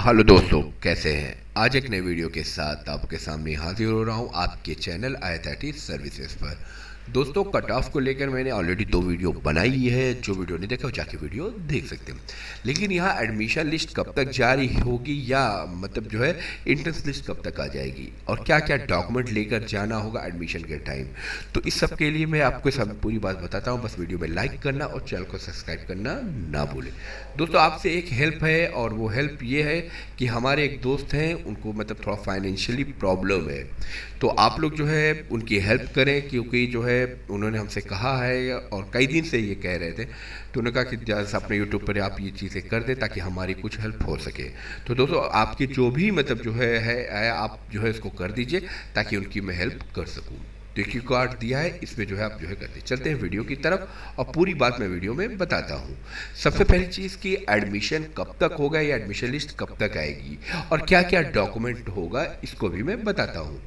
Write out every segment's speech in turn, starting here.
Hello दोस्तों, कैसे हैं। आज एक नए वीडियो के साथ आपके सामने हाजिर हो रहा हूं आपके चैनल IIT सर्विसेज पर। दोस्तों, कट ऑफ को लेकर मैंने ऑलरेडी 2 वीडियो बनाई है। जो वीडियो नहीं देखा वो जाके वीडियो देख सकते हैं। लेकिन यहाँ एडमिशन लिस्ट कब तक जारी होगी या मतलब जो है एंट्रेंस लिस्ट कब तक आ जाएगी और क्या क्या डॉक्यूमेंट लेकर जाना होगा एडमिशन के टाइम, तो इस सब के लिए मैं आपको सब पूरी बात बताता हूँ। बस वीडियो में लाइक करना और चैनल को सब्सक्राइब करना ना भूलें। दोस्तों, आपसे एक हेल्प है और वो हेल्प ये है कि हमारे एक दोस्त हैं, उनको मतलब थोड़ा फाइनेंशियली प्रॉब्लम है, तो आप लोग जो है उनकी हेल्प करें, क्योंकि जो है उन्होंने हमसे कहा है और कई दिन से ये कह रहे थे। तो उन्होंने कहा कि जैसे अपने यूट्यूब पर आप ये चीज़ें कर दें ताकि हमारी कुछ हेल्प हो सके। तो दोस्तों, आपकी जो भी मतलब जो है आप जो है इसको कर दीजिए ताकि उनकी मैं हेल्प कर सकूँ। तो क्यू कार्ड दिया है, इसमें जो है आप जो है करते चलते हैं वीडियो की तरफ और पूरी बात मैं वीडियो में बताता हूँ। सबसे पहली चीज़ कि एडमिशन कब तक होगा या एडमिशन लिस्ट कब तक आएगी और क्या क्या डॉक्यूमेंट होगा, इसको भी मैं बताता हूँ।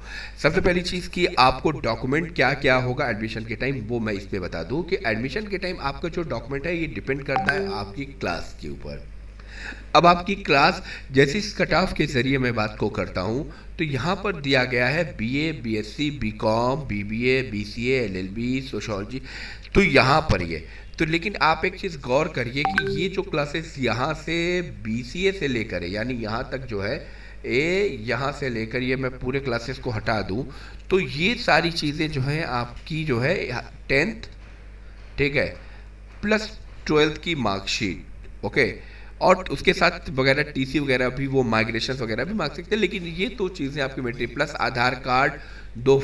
सबसे पहली चीज़ कि आपको डॉक्यूमेंट क्या क्या होगा एडमिशन के टाइम, वो मैं इस पर बता दूँ कि एडमिशन के टाइम आपका जो डॉक्यूमेंट है ये डिपेंड करता है आपकी क्लास के ऊपर। अब आपकी क्लास जैसे इस कट ऑफ के ज़रिए मैं बात को करता हूँ, तो यहाँ पर दिया गया है BA, BSc, BCom, BBA, BCA, LLB, sociology. तो यहाँ पर ये तो लेकिन आप एक चीज़ गौर करिए कि ये जो क्लासेस यहाँ से BCA से लेकर है, यानी यहाँ तक जो है यहाँ से लेकर ये मैं पूरे क्लासेस को हटा दूँ, तो ये सारी चीज़ें जो हैं आपकी जो है 10th, ठीक है, प्लस 12th की मार्कशीट, ओके। और उसके साथ वगैरह TC वगैरह भी, वो माइग्रेशन वगैरह भी मांग सकते हैं। लेकिन ये 2 चीज़ें आपकी मेट्रिक प्लस आधार कार्ड, 2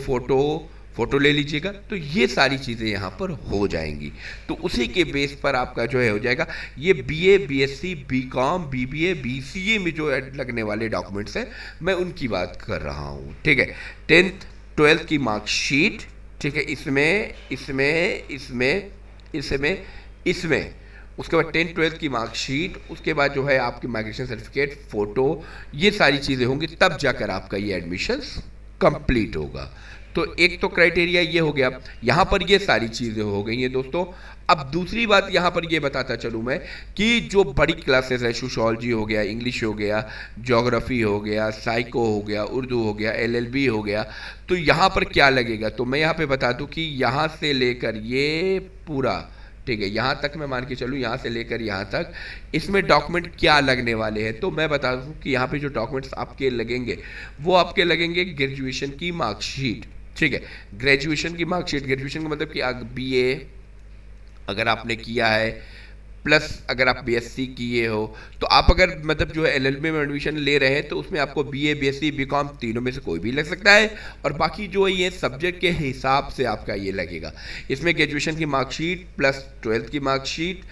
फोटो ले लीजिएगा, तो ये सारी चीज़ें यहाँ पर हो जाएंगी। तो उसी के बेस पर आपका जो है हो जाएगा ये BA, BSc, BCom, BBA, BCA में जो लगने वाले डॉक्यूमेंट्स हैं मैं उनकी बात कर रहा हूँ, ठीक है। 10th 12th की मार्कशीट, ठीक है, इसमें इसमें इसमें इसमें इसमें उसके बाद 10th 12th की मार्कशीट, उसके बाद जो है आपकी माइग्रेशन सर्टिफिकेट, फ़ोटो, ये सारी चीज़ें होंगी, तब जाकर आपका ये एडमिशन्स कंप्लीट होगा। तो एक तो क्राइटेरिया ये हो गया, यहाँ पर ये सारी चीज़ें हो गई हैं दोस्तों। अब दूसरी बात यहाँ पर ये बताता चलूँ मैं कि जो बड़ी क्लासेस है, सोशोलॉजी हो गया, इंग्लिश हो गया, ज्योग्राफी हो गया, साइको हो गया, उर्दू हो गया, LLB हो गया, तो यहाँ पर क्या लगेगा, तो मैं यहाँ पर बता दूँ कि यहाँ से लेकर ये पूरा, ठीक है, यहाँ तक मैं मान के चलूँ, यहाँ से लेकर यहाँ तक इसमें डॉक्यूमेंट क्या लगने वाले हैं। तो मैं बता दूँ कि यहाँ पे जो डॉक्यूमेंट्स आपके लगेंगे वो आपके लगेंगे ग्रेजुएशन की मार्कशीट, ठीक है। ग्रेजुएशन की मार्कशीट, ग्रेजुएशन का मतलब कि BA अगर आपने किया है, प्लस अगर आप BSc किए हो, तो आप अगर मतलब जो है LLB में एडमिशन ले रहे हैं तो उसमें आपको BA, BSc, BCom तीनों में से कोई भी लग सकता है। और बाकी जो है ये सब्जेक्ट के हिसाब से आपका ये लगेगा। इसमें ग्रेजुएशन की मार्कशीट प्लस 12th की मार्कशीट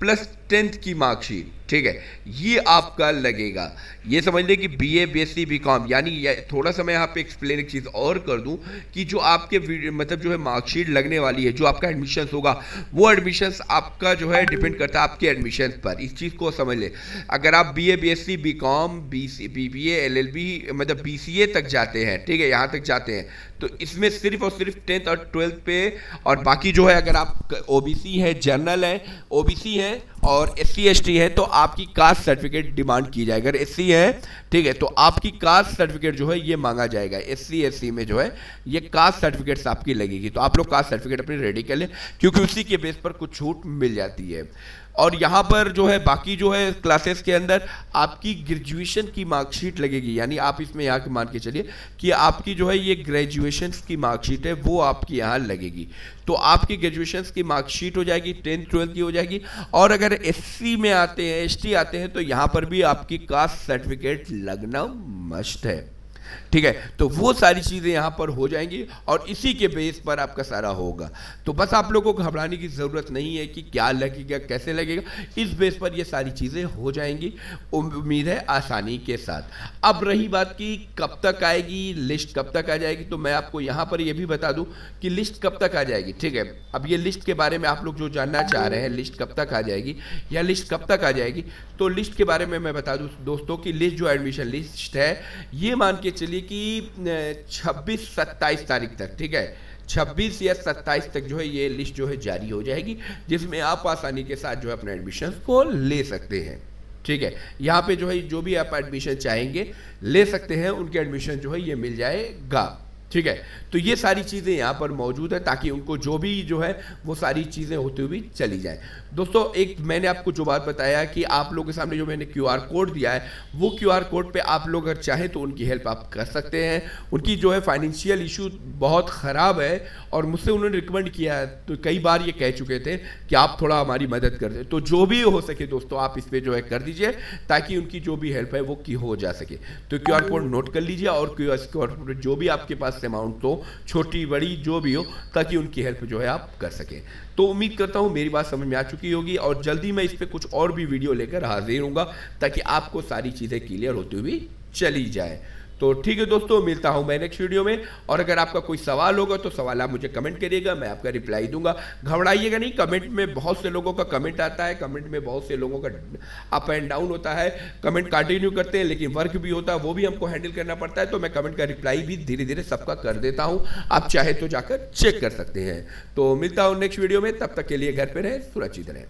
प्लस 10th की मार्कशीट, ठीक है, ये आपका लगेगा। ये समझ लें कि BA, BSc, BCom, यानी थोड़ा सा मैं यहाँ पे एक्सप्लेन एक चीज़ और कर दूँ कि जो आपके मतलब जो है मार्कशीट लगने वाली है, जो आपका एडमिशन्स होगा, वो एडमिशन्स आपका जो है डिपेंड करता है आपके एडमिशन पर। इस चीज़ को समझ लें। अगर आप BA, BSc, BCom, BBA, LLB मतलब BCA तक जाते हैं, ठीक है, यहाँ तक जाते हैं, तो इसमें सिर्फ और सिर्फ 10th और 12th पे, और बाकी जो है अगर आप OBC है, जनरल है, OBC है और SC ST है, तो आपकी कास्ट सर्टिफिकेट डिमांड की जाएगी। अगर SC है, ठीक है, तो आपकी कास्ट सर्टिफिकेट जो है ये मांगा जाएगा। SC SC में जो है ये कास्ट सर्टिफिकेट्स आपकी लगेगी, तो आप लोग कास्ट सर्टिफिकेट अपनी रेडी कर लें, क्योंकि उसी के बेस पर कुछ छूट मिल जाती है। और यहाँ पर जो है बाकी जो है क्लासेस के अंदर आपकी ग्रेजुएशन की मार्कशीट लगेगी, यानी आप इसमें यहाँ के मान के चलिए कि आपकी जो है ये ग्रेजुएशन की मार्कशीट है वो आपकी यहाँ लगेगी। तो आपकी ग्रेजुएशन की मार्कशीट हो जाएगी, 10th 12th की हो जाएगी। और अगर SC में आते हैं, ST आते हैं, तो यहाँ पर भी आपकी कास्ट सर्टिफिकेट लगना मस्ट है, ठीक है। तो वो सारी चीज़ें यहाँ पर हो जाएंगी और इसी के बेस पर आपका सारा होगा। तो बस आप लोगों को घबराने की ज़रूरत नहीं है कि क्या लगेगा, कैसे लगेगा, इस बेस पर ये सारी चीज़ें हो जाएंगी, उम्मीद है आसानी के साथ। अब रही बात कि कब तक आएगी लिस्ट, कब तक आ जाएगी, तो मैं आपको यहाँ पर ये भी बता दूँ कि लिस्ट कब तक आ जाएगी, ठीक है। अब ये लिस्ट के बारे में आप लोग जो जानना चाह रहे हैं, लिस्ट कब तक आ जाएगी या लिस्ट कब तक आ जाएगी, तो लिस्ट के बारे में मैं बता दूँ दोस्तों कि लिस्ट जो एडमिशन लिस्ट है ये मान के चलिए कि 26-27 तारीख तक, ठीक है, 26 या 27 तक जो है ये लिस्ट जो है जारी हो जाएगी, जिसमें आप आसानी के साथ जो है अपने एडमिशन को ले सकते हैं। ठीक है, यहाँ पे जो है जो भी आप एडमिशन चाहेंगे ले सकते हैं, उनके एडमिशन जो है ये मिल जाएगा। ठीक है, तो ये सारी चीज़ें यहाँ पर मौजूद है ताकि उनको जो भी जो है वो सारी चीज़ें होती हुई चली जाए। दोस्तों एक मैंने आपको जो बात बताया कि आप लोगों के सामने जो मैंने क्यूआर कोड दिया है, वो क्यूआर कोड पे आप लोग अगर चाहें तो उनकी हेल्प आप कर सकते हैं। उनकी जो है फाइनेंशियल इशू बहुत ख़राब है और मुझसे उन्होंने रिकमेंड किया है, तो कई बार ये कह चुके थे कि आप थोड़ा हमारी मदद कर दें। तो जो भी हो सके दोस्तों आप इस पर जो है कर दीजिए ताकि उनकी जो भी हेल्प है वो की हो जा सके। तो क्यूआर कोड नोट कर लीजिए और क्यूआर कोड जो भी आपके पास अमाउंट तो छोटी बड़ी जो भी हो ताकि उनकी हेल्प जो है आप कर सकें। तो उम्मीद करता हूं मेरी बात समझ में आ चुकी होगी और जल्दी मैं इस पे कुछ और भी वीडियो लेकर हाजिर होऊंगा ताकि आपको सारी चीज़ें क्लियर होती हुई चली जाए। तो ठीक है दोस्तों, मिलता हूं मैं नेक्स्ट वीडियो में। और अगर आपका कोई सवाल होगा तो सवाल आप मुझे कमेंट करिएगा, मैं आपका रिप्लाई दूंगा। घबराइएगा नहीं, कमेंट में बहुत से लोगों का कमेंट आता है, कमेंट में बहुत से लोगों का अप एंड डाउन होता है, कमेंट कंटिन्यू करते हैं लेकिन वर्क भी होता है, वो भी हमको हैंडल करना पड़ता है। तो मैं कमेंट का रिप्लाई भी धीरे धीरे सबका कर देता हूँ, आप चाहे तो जाकर चेक कर सकते हैं। तो मिलता हूँ नेक्स्ट वीडियो में, तब तक के लिए घर पर रहें, सुरक्षित रहें।